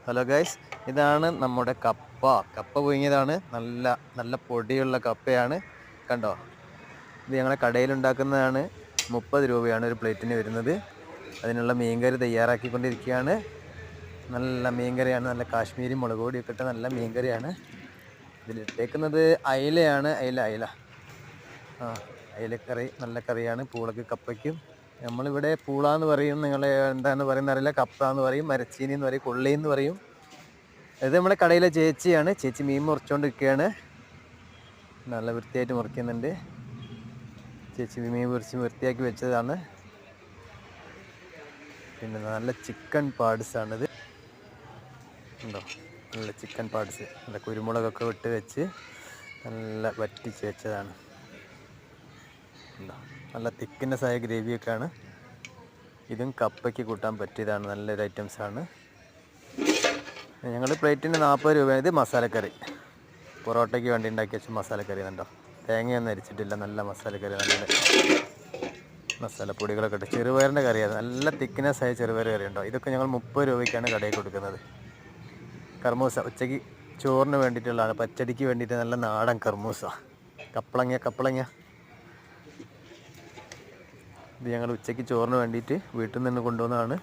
Hello guys, ഇതാണ് നമ്മുടെ കപ്പ പുഴുങ്ങിയതാണ്. നല്ല നല്ല പൊടിയുള്ള കപ്പയാണ്. കണ്ടോ, ഇത് ഞങ്ങളെ കടയിലുണ്ടാക്കുന്നതാണ്. 30 രൂപയാണ് ഒരു പ്ലേറ്റിന് വരുന്നത്. അതിനുള്ള മീൻകറി തയ്യാറാക്കിക്കൊണ്ടിരിക്കുകയാണ്. നല്ല മീൻകറിയാണ്, നല്ല കാശ്മീരി മുളക് പൊടിയൊക്കെ ഇട്ട നല്ല മീൻകറിയാണ്. ഇതിലിട്ടേക്കുന്നത് അയിലയാണ്. അയില അയിലക്കറി, നല്ല കറിയാണ്. പൂളക്ക് കപ്പയ്ക്കും നമ്മളിവിടെ പൂള എന്ന് പറയും, നിങ്ങൾ എന്താന്ന് പറയുന്ന അറിയില്ല. കപ്പ എന്ന് പറയും, മരച്ചീനി എന്ന് പറയും, കൊള്ളി എന്ന് പറയും. ഇത് നമ്മുടെ കടയിലെ ചേച്ചിയാണ്. ചേച്ചി മീൻ മുറിച്ചുകൊണ്ടിരിക്കുകയാണ്. നല്ല വൃത്തിയായിട്ട് മുറിക്കുന്നുണ്ട്. ചേച്ചി മീൻ മുറിച്ച് വൃത്തിയാക്കി വെച്ചതാണ്. പിന്നെ നല്ല ചിക്കൻ പാഡ്സാണിത്. ഉണ്ടോ, നല്ല ചിക്കൻ പാഡ്സ്, നല്ല കുരുമുളകൊക്കെ വിട്ട് വെച്ച് നല്ല വറ്റിച്ച് വെച്ചതാണ്. ഉണ്ടോ, നല്ല തിക്നെസ് ആയ ഗ്രേവിയൊക്കെയാണ്. ഇതും കപ്പയ്ക്ക് കൂട്ടാൻ പറ്റിയതാണ്. നല്ലൊരു ഐറ്റംസാണ്. ഞങ്ങൾ പ്ലേറ്റിന് 40 രൂപ. ഇത് മസാലക്കറി, പൊറോട്ടയ്ക്ക് വേണ്ടി ഉണ്ടാക്കി വെച്ച മസാലക്കറി. കണ്ടോ, തേങ്ങയൊന്നും അരിച്ചിട്ടില്ല. നല്ല മസാലക്കറി, നല്ല മസാലപ്പൊടികളൊക്കെ ഇട്ട് ചെറുപയറിൻ്റെ കറിയാണ്. നല്ല തിക്നെസ് ആയ ചെറുപയർ കറി ഉണ്ടോ. ഇതൊക്കെ ഞങ്ങൾ 30 രൂപയ്ക്കാണ് കടയിൽ കൊടുക്കുന്നത്. കർമൂസ ഉച്ചയ്ക്ക് ചോറിന് വേണ്ടിയിട്ടുള്ളതാണ്. പച്ചടിക്ക് വേണ്ടിയിട്ട് നല്ല നാടൻ കർമൂസ. കപ്പളങ്ങ ഇത് ഞങ്ങൾ ഉച്ചയ്ക്ക് ചോറിന് വേണ്ടിയിട്ട് വീട്ടിൽ നിന്ന് കൊണ്ടുവന്നതാണ്.